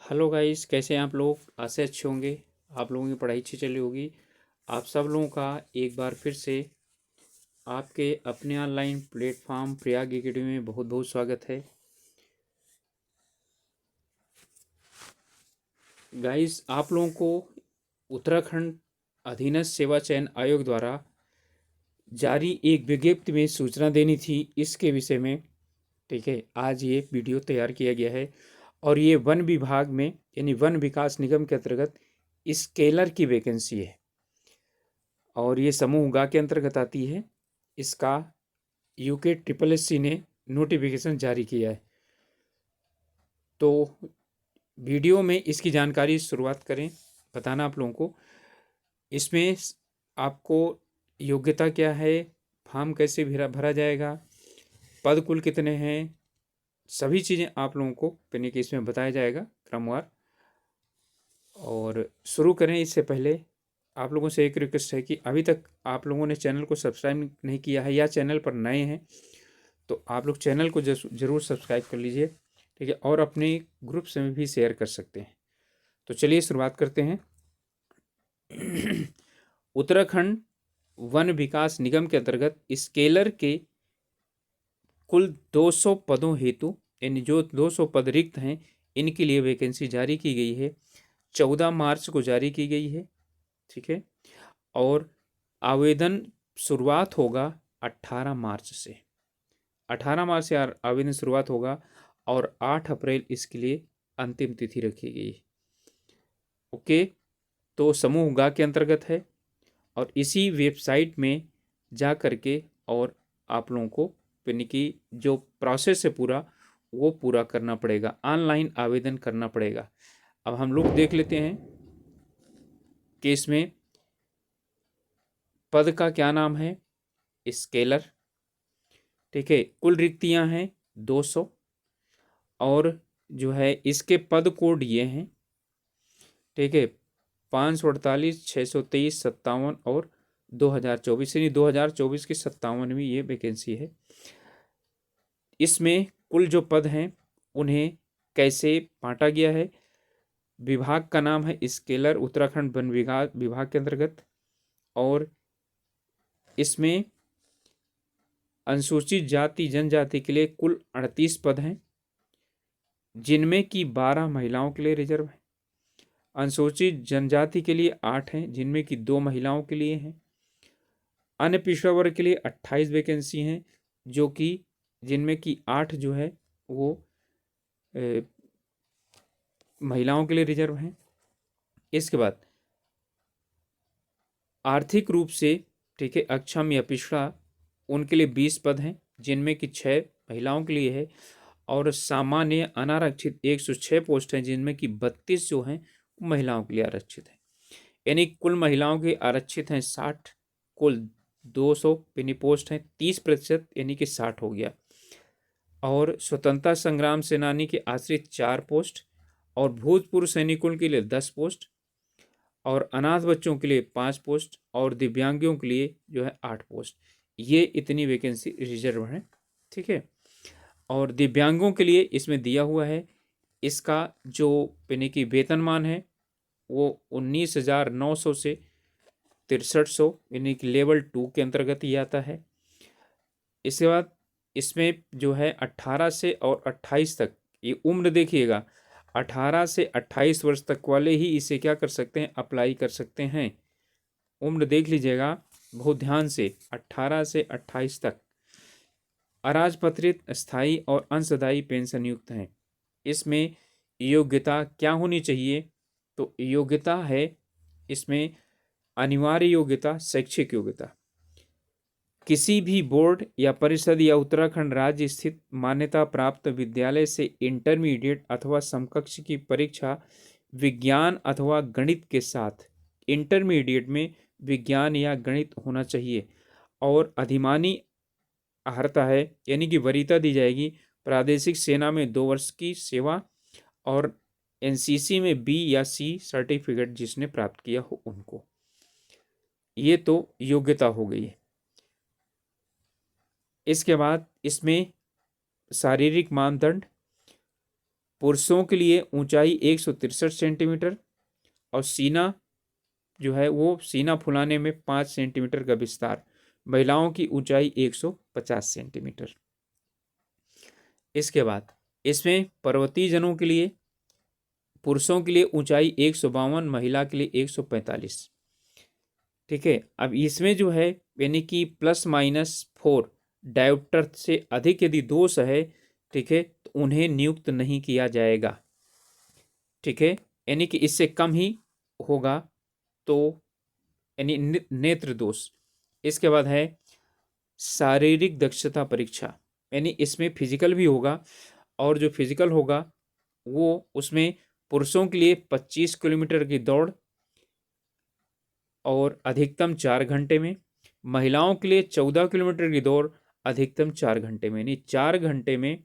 Hello guys, कैसे हैं आप लोग। आशा अच्छे होंगे। आप लोगों की पढ़ाई अच्छी चली होगी। आप सब लोगों का एक बार फिर से आपके अपने ऑनलाइन प्लेटफॉर्म प्रयाग एकेडमी में बहुत बहुत स्वागत है। गाइस, आप लोगों को उत्तराखंड अधीनस्थ सेवा चयन आयोग द्वारा जारी एक विज्ञप्ति में सूचना देनी थी इसके विषय में। ठीक है, आज ये वीडियो तैयार किया गया है और ये वन विभाग में यानी वन विकास निगम के अंतर्गत स्केलर की वैकेंसी है और ये समूह गा के अंतर्गत आती है। इसका यूके ट्रिपल एस सी ने नोटिफिकेशन जारी किया है। तो वीडियो में इसकी जानकारी शुरुआत करें, बताना आप लोगों को इसमें आपको योग्यता क्या है, फॉर्म कैसे भरा भरा जाएगा, पद कुल कितने हैं, सभी चीज़ें आप लोगों को यानी कि इसमें बताया जाएगा क्रमवार। और शुरू करें इससे पहले आप लोगों से एक रिक्वेस्ट है कि अभी तक आप लोगों ने चैनल को सब्सक्राइब नहीं किया है या चैनल पर नए हैं तो आप लोग चैनल को ज़रूर सब्सक्राइब कर लीजिए। ठीक है, और अपने ग्रुप्स में भी शेयर कर सकते हैं। तो चलिए शुरुआत करते हैं। उत्तराखंड वन विकास निगम के अंतर्गत स्केलर के कुल 200 पदों हेतु यानी जो 200 पद रिक्त हैं इनके लिए वैकेंसी जारी की गई है। 14 मार्च को जारी की गई है। ठीक है, और आवेदन शुरुआत होगा 18 मार्च से। 18 मार्च से आवेदन शुरुआत होगा और 8 अप्रैल इसके लिए अंतिम तिथि रखी गई है। ओके, तो समूह गा के अंतर्गत है और इसी वेबसाइट में जा करके और आप लोगों को यानी कि जो प्रोसेस है पूरा वो पूरा करना पड़ेगा, ऑनलाइन आवेदन करना पड़ेगा। अब हम लोग देख लेते हैं कि इसमें पद का क्या नाम है, स्केलर। ठीक है, कुल रिक्तियां हैं 200 और जो है इसके पद कोड ये हैं। ठीक है, 548, 623, 57 और 2024 यानी 2024 की 57वीं ये वैकेंसी है। इसमें कुल जो पद हैं उन्हें कैसे बांटा गया है, विभाग का नाम है स्केलर उत्तराखंड वन विभाग के अंतर्गत। और इसमें अनुसूचित जाति जनजाति के लिए कुल 38 पद हैं जिनमें कि 12 महिलाओं के लिए रिजर्व है। अनुसूचित जनजाति के लिए 8 हैं जिनमें कि 2 महिलाओं के लिए हैं। अन्य पिछड़ा वर्ग के लिए 28 वैकेंसी हैं जो कि जिनमें कि 8 जो है वो महिलाओं के लिए रिजर्व हैं। इसके बाद आर्थिक रूप से ठीक है अक्षम या पिछड़ा उनके लिए 20 पद हैं जिनमें कि 6 महिलाओं के लिए है। और सामान्य अनारक्षित 106 पोस्ट हैं जिनमें कि 32 जो हैं महिलाओं के लिए आरक्षित हैं। यानी कुल महिलाओं के आरक्षित हैं 60, कुल 200 यानी पोस्ट हैं 30% यानी कि 60 हो गया। और स्वतंत्रता संग्राम सेनानी के आश्रित 4 पोस्ट और भूतपूर्व सैनिकों के लिए 10 पोस्ट और अनाथ बच्चों के लिए 5 पोस्ट और दिव्यांगों के लिए जो है 8 पोस्ट। ये इतनी वैकेंसी रिजर्व है। ठीक है, और दिव्यांगों के लिए इसमें दिया हुआ है इसका जो यानी कि वेतनमान है वो 19,900 से 6300 यानी कि लेवल 2 के अंतर्गत ही आता है। इसके बाद इसमें जो है 18 से और 28 तक ये उम्र देखिएगा, 18 से 28 वर्ष तक वाले ही इसे क्या कर सकते हैं, अप्लाई कर सकते हैं। उम्र देख लीजिएगा बहुत ध्यान से, 18 से 28 तक। अराजपत्रित स्थायी और अंशदायी पेंशन युक्त हैं। इसमें योग्यता क्या होनी चाहिए, तो योग्यता है इसमें अनिवार्य योग्यता शैक्षिक योग्यता, किसी भी बोर्ड या परिषद या उत्तराखंड राज्य स्थित मान्यता प्राप्त विद्यालय से इंटरमीडिएट अथवा समकक्ष की परीक्षा विज्ञान अथवा गणित के साथ इंटरमीडिएट में विज्ञान या गणित होना चाहिए। और अधिमानी अर्हता है यानी कि वरीयता दी जाएगी प्रादेशिक सेना में 2 वर्ष की सेवा और एनसीसी में बी या सी सर्टिफिकेट जिसने प्राप्त किया हो उनको। ये तो योग्यता हो गई है। इसके बाद इसमें शारीरिक मानदंड पुरुषों के लिए ऊंचाई 163 सेंटीमीटर और सीना जो है वो सीना फुलाने में 5 सेंटीमीटर का विस्तार। महिलाओं की ऊंचाई 150 सेंटीमीटर। इसके बाद इसमें पर्वतीय जनों के लिए पुरुषों के लिए ऊंचाई 152, महिला के लिए 145। ठीक है। अब इसमें जो है यानी कि +-4 डायोप्टर से अधिक यदि दोष है, ठीक है, तो उन्हें नियुक्त नहीं किया जाएगा। ठीक है, यानी कि इससे कम ही होगा तो यानी नेत्र दोष। इसके बाद है शारीरिक दक्षता परीक्षा, यानी इसमें फिजिकल भी होगा और जो फिजिकल होगा वो उसमें पुरुषों के लिए 25 किलोमीटर की दौड़ और अधिकतम 4 घंटे में, महिलाओं के लिए 14 किलोमीटर की दौड़ अधिकतम 4 घंटे में। यानी 4 घंटे में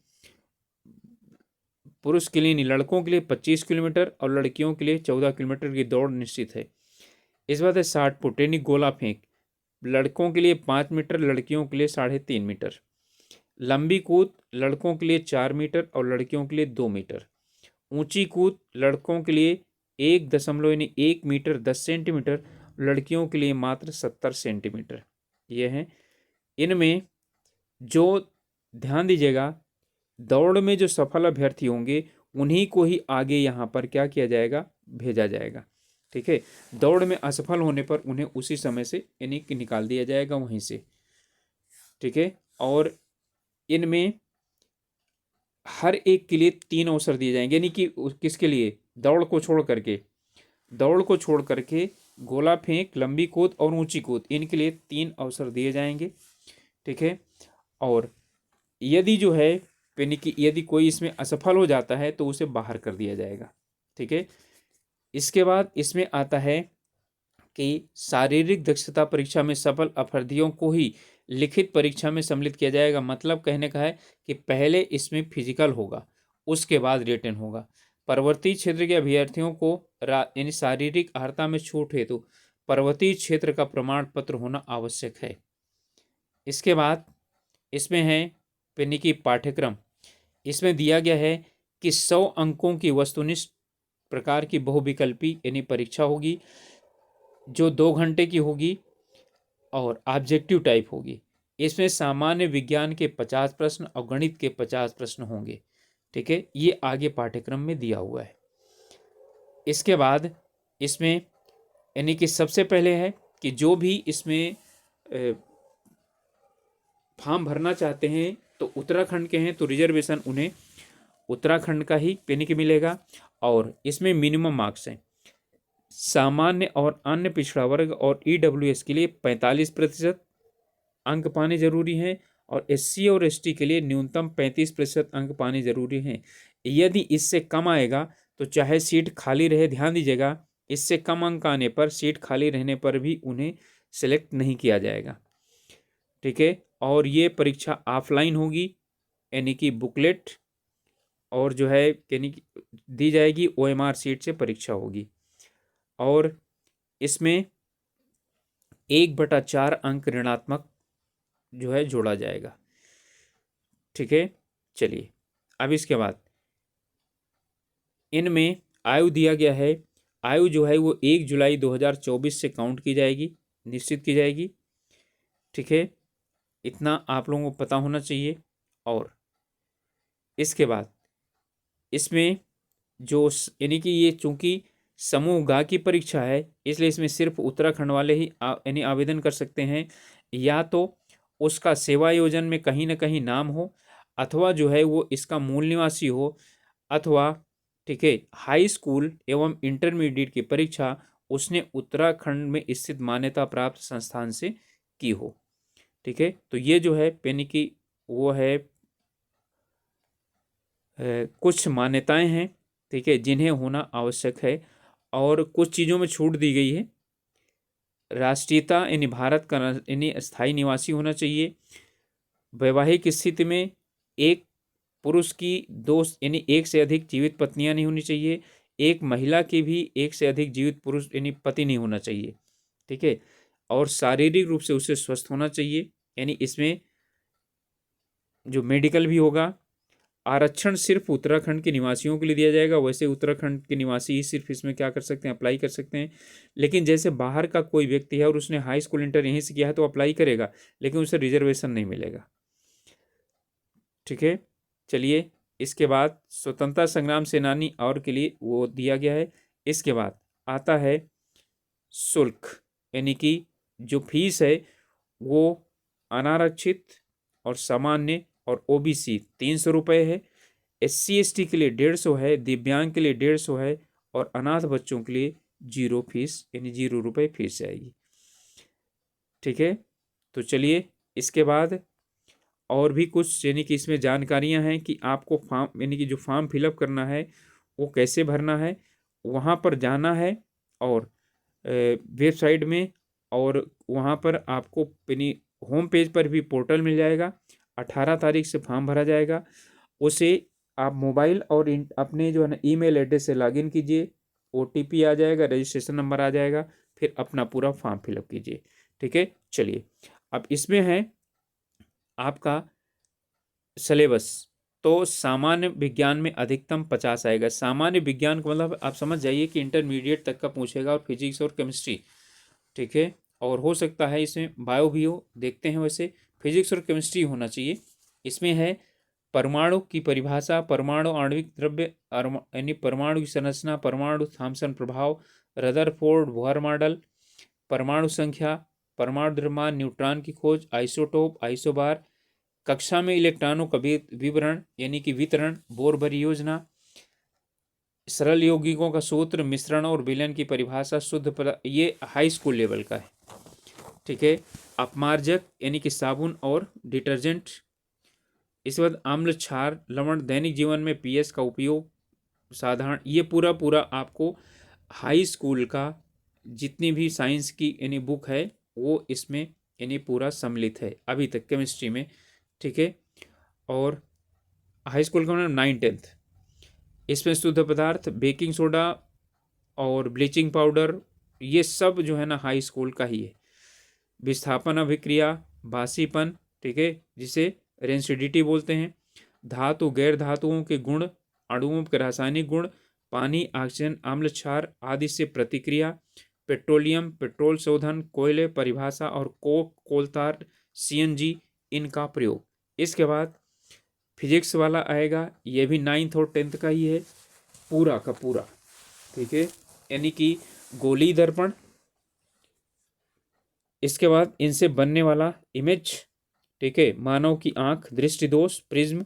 पुरुष के लिए, लड़कों के लिए 25 किलोमीटर और लड़कियों के लिए 14 किलोमीटर की दौड़ निश्चित है। इस बात है 60 फुट यानी गोला फेंक, लड़कों के लिए 5 मीटर, लड़कियों के लिए 3.5 मीटर। लंबी कूद लड़कों के लिए 4 मीटर और लड़कियों के लिए 2 मीटर। ऊंची कूद लड़कों के लिए 1 मीटर 10 सेंटीमीटर, लड़कियों के लिए मात्र 70 सेंटीमीटर। ये है। इनमें जो ध्यान दीजिएगा, दौड़ में जो सफल अभ्यर्थी होंगे उन्हीं को ही आगे यहाँ पर क्या किया जाएगा, भेजा जाएगा। ठीक है, दौड़ में असफल होने पर उन्हें उसी समय से यानी कि निकाल दिया जाएगा वहीं से। ठीक है, और इनमें हर एक के लिए 3 अवसर दिए जाएंगे, यानी कि किसके लिए, दौड़ को छोड़ करके गोला फेंक, लंबी कूद और ऊंची कूद, इनके लिए 3 अवसर दिए जाएंगे। ठीक है, और यदि जो है यानी कि यदि कोई इसमें असफल हो जाता है तो उसे बाहर कर दिया जाएगा। ठीक है, इसके बाद इसमें आता है कि शारीरिक दक्षता परीक्षा में सफल अभ्यर्थियों को ही लिखित परीक्षा में सम्मिलित किया जाएगा। मतलब कहने का है कि पहले इसमें फिजिकल होगा, उसके बाद रिटन होगा। पर्वतीय क्षेत्र के अभ्यर्थियों को यानी शारीरिक अर्हता में छूट हेतु पर्वतीय क्षेत्र का प्रमाण पत्र होना आवश्यक है। इसके बाद इसमें है यानी कि पाठ्यक्रम, इसमें दिया गया है कि 100 अंकों की वस्तुनिष्ठ प्रकार की बहुविकल्पी यानी परीक्षा होगी जो 2 घंटे की होगी और ऑब्जेक्टिव टाइप होगी। इसमें सामान्य विज्ञान के 50 प्रश्न और गणित के 50 प्रश्न होंगे। ठीक है, ये आगे पाठ्यक्रम में दिया हुआ है। इसके बाद इसमें यानी कि सबसे पहले है कि जो भी इसमें फॉर्म भरना चाहते हैं तो उत्तराखंड के हैं तो रिजर्वेशन उन्हें उत्तराखंड का ही यानी कि मिलेगा। और इसमें मिनिमम मार्क्स हैं। सामान्य और अन्य पिछड़ा वर्ग और EWS के लिए 45% अंक पाने जरूरी हैं और SC और ST के लिए न्यूनतम 35% अंक पाने जरूरी हैं। यदि इससे कम आएगा तो चाहे सीट खाली रहे, ध्यान दीजिएगा, इससे कम अंक आने पर सीट खाली रहने पर भी उन्हें सेलेक्ट नहीं किया जाएगा। ठीक है, और ये परीक्षा ऑफलाइन होगी यानी कि बुकलेट और जो है यानी कि दी जाएगी, OMR सीट से परीक्षा होगी और इसमें 1/4 अंक ऋणात्मक जो है जोड़ा जाएगा। ठीक है, चलिए अब इसके बाद इनमें आयु दिया गया है। आयु जो है वो 1 जुलाई 2024 से काउंट की जाएगी, निश्चित की जाएगी। ठीक है, इतना आप लोगों को पता होना चाहिए। और इसके बाद इसमें जो यानी कि ये चूंकि समूह गा की परीक्षा है इसलिए इसमें सिर्फ उत्तराखंड वाले ही यानी आवेदन कर सकते हैं, या तो उसका सेवा योजन में कहीं ना कहीं नाम हो, अथवा जो है वो इसका मूल निवासी हो, अथवा ठीक है हाई स्कूल एवं इंटरमीडिएट की परीक्षा उसने उत्तराखंड में स्थित मान्यता प्राप्त संस्थान से की हो। ठीक है, तो ये जो है यानी कि वो है कुछ मान्यताएं हैं, ठीक है, जिन्हें होना आवश्यक है। और कुछ चीज़ों में छूट दी गई है। राष्ट्रीयता यानी भारत का यानी स्थायी निवासी होना चाहिए। वैवाहिक स्थिति में एक पुरुष की 2 यानी 1 से अधिक जीवित पत्नियां नहीं होनी चाहिए। एक महिला की भी 1 से अधिक जीवित पुरुष यानी पति नहीं होना चाहिए। ठीक है, और शारीरिक रूप से उसे स्वस्थ होना चाहिए, यानी इसमें जो मेडिकल भी होगा आरक्षण सिर्फ उत्तराखंड के निवासियों के लिए दिया जाएगा। वैसे उत्तराखंड के निवासी ही सिर्फ इसमें क्या कर सकते हैं, अप्लाई कर सकते हैं। लेकिन जैसे बाहर का कोई व्यक्ति है और उसने हाई स्कूल इंटर यहीं से किया है तो अप्लाई करेगा, लेकिन उसे रिजर्वेशन नहीं मिलेगा। ठीक है, चलिए इसके बाद स्वतंत्रता संग्राम सेनानी और के लिए वो दिया गया है। इसके बाद आता है शुल्क, यानी कि जो फीस है वो अनारक्षित और सामान्य और ओबीसी 300 रुपये है, SC ST के लिए 150 है, दिव्यांग के लिए 150 है और अनाथ बच्चों के लिए 0 फीस यानी 0 रुपये फीस आएगी। ठीक है, तो चलिए इसके बाद और भी कुछ यानी कि इसमें जानकारियां हैं कि आपको फॉर्म यानी कि जो फॉर्म फिलअप करना है वो कैसे भरना है। वहाँ पर जाना है और वेबसाइट में, और वहाँ पर आपको यानी होम पेज पर भी पोर्टल मिल जाएगा। 18 तारीख से फॉर्म भरा जाएगा। उसे आप मोबाइल और अपने जो है ना ईमेल एड्रेस से लॉगिन कीजिए, OTP आ जाएगा, रजिस्ट्रेशन नंबर आ जाएगा, फिर अपना पूरा फॉर्म फिलअप कीजिए। ठीक है, चलिए अब इसमें है आपका सिलेबस। तो सामान्य विज्ञान में अधिकतम 50 आएगा। सामान्य विज्ञान का मतलब आप समझ जाइए कि इंटरमीडिएट तक का पूछेगा, और फिजिक्स और केमिस्ट्री। ठीक है, और हो सकता है इसमें बायो भी हो, देखते हैं। वैसे फिजिक्स और केमिस्ट्री होना चाहिए। इसमें है परमाणु की परिभाषा, परमाणु आणविक द्रव्य यानी परमाणु की संरचना, परमाणु थॉम्सन प्रभाव, रदरफोर्ड बोहर मॉडल, परमाणु संख्या, परमाणु द्रव्यमान, न्यूट्रॉन की खोज, आइसोटोप, आइसोबार, कक्षा में इलेक्ट्रॉनों का विवरण यानी कि वितरण, बोर योजना, सरल यौगिकों का सूत्र, मिश्रण और विलयन की परिभाषा, शुद्ध पदार्थ, ये हाई स्कूल लेवल का है। ठीक है, अपमार्जक यानी कि साबुन और डिटर्जेंट। इसके बाद अम्ल, क्षार, लवण, दैनिक जीवन में PS का उपयोग, साधारण, ये पूरा पूरा आपको हाई स्कूल का जितनी भी साइंस की यानी बुक है वो इसमें यानी पूरा सम्मिलित है अभी तक केमिस्ट्री में। ठीक है, और हाई स्कूल का मतलब 9th-10th। इसमें शुद्ध पदार्थ, बेकिंग सोडा और ब्लीचिंग पाउडर, ये सब जो है ना हाई स्कूल का ही है। विस्थापन अभिक्रिया, बासीपन, ठीक है, जिसे रेंसिडिटी बोलते हैं, धातु गैर धातुओं के गुण, अणुओं के रासायनिक गुण, पानी, ऑक्सीजन, अम्ल, क्षार आदि से प्रतिक्रिया, पेट्रोलियम, पेट्रोल शोधन, कोयले परिभाषा और कोक, कोलतार, CNG, इनका प्रयोग। इसके बाद फिजिक्स वाला आएगा, ये भी 9th और 10th का ही है पूरा का पूरा। ठीक है, यानी कि गोली दर्पण, इसके बाद इनसे बनने वाला इमेज, ठीक है, मानव की आंख, दृष्टि दोष, प्रिज्म,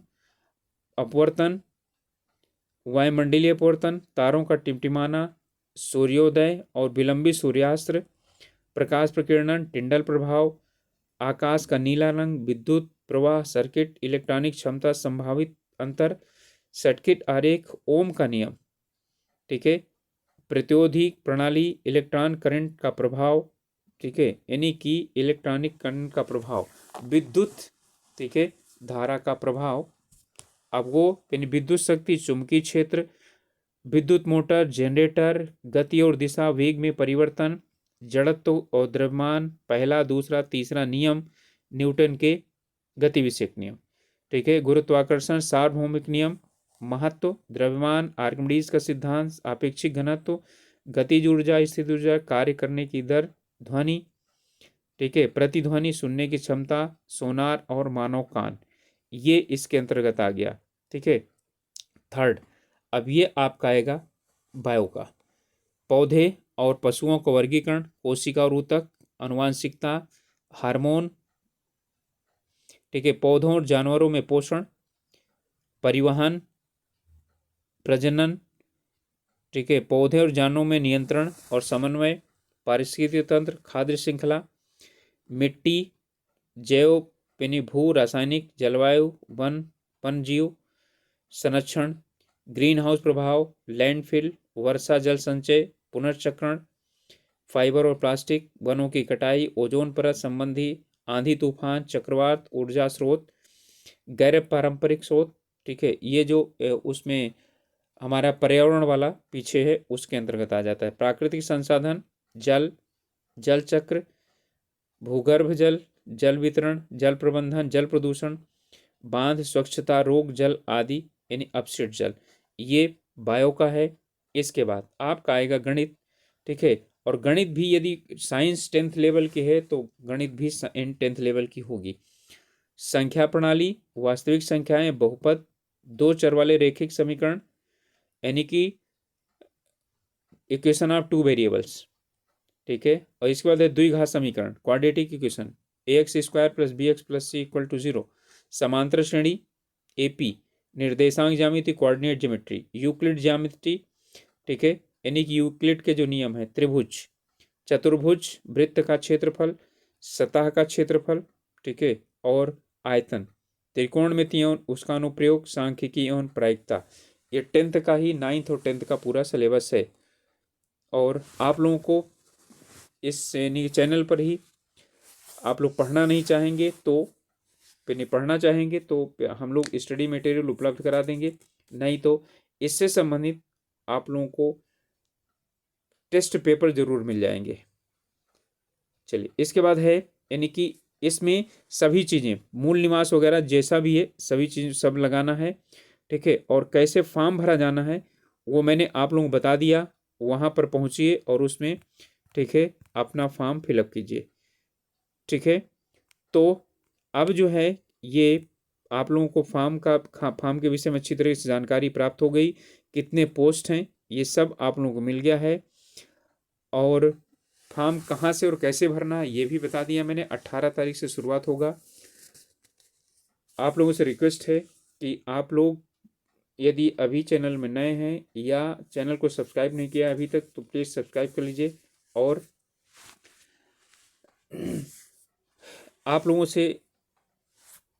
अपवर्तन, वायुमंडलीय अपवर्तन, तारों का टिमटिमाना, सूर्योदय और विलंबित सूर्यास्त, प्रकाश प्रकीर्णन, टिंडल प्रभाव, आकाश का नीला रंग, विद्युत प्रवाह, सर्किट, इलेक्ट्रॉनिक क्षमता, संभावित अंतर, सर्किट आरेख, ओम का नियम। ठीक है, प्रतिरोधी प्रणाली, इलेक्ट्रॉन करंट का प्रभाव, ठीक है, यानी कि इलेक्ट्रॉनिक करंट का प्रभाव, विद्युत, ठीक है, धारा का प्रभाव। अब वो यानी विद्युत शक्ति, चुंबकीय क्षेत्र, विद्युत मोटर, जनरेटर, गति और दिशा, वेग में परिवर्तन, जड़त्व और द्रव्यमान, पहला, दूसरा, तीसरा नियम, न्यूटन के गति विषयक नियम। ठीक है, गुरुत्वाकर्षण, सार्वभौमिक नियम, महत्व, द्रव्यमान, आर्किमिडीज का सिद्धांत, आपेक्षिक घनत्व, गतिज ऊर्जा, स्थित ऊर्जा, कार्य करने की दर, ध्वनि, ठीक है, प्रतिध्वनि, सुनने की क्षमता, सोनार और मानव कान, ये इसके अंतर्गत आ गया। ठीक है, थर्ड, अब ये आपका आएगा बायो का, पौधे और पशुओं का वर्गीकरण, कोशिका और ऊतक, आनुवांशिकता, हार्मोन, ठीक है, पौधों और जानवरों में पोषण, परिवहन, प्रजनन, ठीक है, पौधे और जानवरों में नियंत्रण और समन्वय, पारिस्थितिक तंत्र, खाद्य श्रृंखला, मिट्टी, जैव भू रासायनिक, जलवायु, वन, वन्यजीव संरक्षण, ग्रीन हाउस प्रभाव, लैंडफिल, वर्षा जल संचय, पुनर्चक्रण, फाइबर और प्लास्टिक, वनों की कटाई, ओजोन परत संबंधी, आंधी तूफान, चक्रवात, ऊर्जा स्रोत, गैर पारंपरिक स्रोत। ठीक है, ये जो उसमें हमारा पर्यावरण वाला पीछे है उसके अंतर्गत आ जाता है। प्राकृतिक संसाधन, जल, जल चक्र, भूगर्भ जल, जल वितरण, जल प्रबंधन, जल प्रदूषण, बांध, स्वच्छता, रोग जल आदि यानी अपशिष्ट जल, ये बायो का है। इसके बाद आपका आएगा गणित, ठीक है। और गणित भी यदि साइंस 10th लेवल की है तो गणित भी 10th लेवल की होगी। संख्या प्रणाली, वास्तविक संख्याएं, बहुपद, दो चर वाले रेखिक समीकरण यानी कि इक्वेशन ऑफ टू वेरिएबल्स, ठीक है। और इसके बाद है द्विघात समीकरण, quadratic equation, ax² + bx + c = 0, समांतर श्रेणी, एपी, निर्देशांक ज्यामिति, कोऑर्डिनेट ज्योमेट्री, यूक्लिड ज्यामिति, ठीक है, यानी कि यूक्लिड के जो नियम है, त्रिभुज, चतुर्भुज, वृत्त का क्षेत्रफल, सतह का क्षेत्रफल, ठीक है, और आयतन, त्रिकोणमिति एवं उसका अनुप्रयोग, सांख्यिकी एवं प्रायिकता। ये 10th का ही, 9th और 10th का पूरा सिलेबस है। और आप लोगों को इस चैनल पर ही आप लोग पढ़ना नहीं चाहेंगे तो नहीं पढ़ना चाहेंगे तो हम लोग स्टडी मटेरियल उपलब्ध करा देंगे, नहीं तो इससे संबंधित आप लोगों को टेस्ट पेपर जरूर मिल जाएंगे। चलिए, इसके बाद है यानी कि इसमें सभी चीज़ें, मूल निवास वगैरह जैसा भी है सभी चीज़ सब लगाना है, ठीक है। और कैसे फॉर्म भरा जाना है वो मैंने आप लोगों को बता दिया, वहाँ पर पहुँचिए और उसमें, ठीक है, अपना फॉर्म फिलअप कीजिए, ठीक है। तो अब जो है ये आप लोगों को फॉर्म के विषय में अच्छी तरह से जानकारी प्राप्त हो गई, कितने पोस्ट हैं ये सब आप लोगों को मिल गया है, और फॉर्म कहाँ से और कैसे भरना है ये भी बता दिया मैंने। 18 तारीख से शुरुआत होगा। आप लोगों से रिक्वेस्ट है कि आप लोग यदि अभी चैनल में नए हैं या चैनल को सब्सक्राइब नहीं किया अभी तक तो प्लीज़ सब्सक्राइब कर लीजिए। और आप लोगों से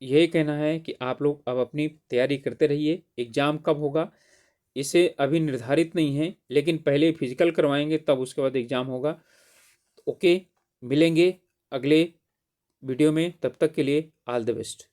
यही कहना है कि आप लोग अब अपनी तैयारी करते रहिए। एग्ज़ाम कब होगा इसे अभी निर्धारित नहीं है, लेकिन पहले फिजिकल करवाएंगे तब उसके बाद एग्ज़ाम होगा। ओके, मिलेंगे अगले वीडियो में, तब तक के लिए ऑल द बेस्ट।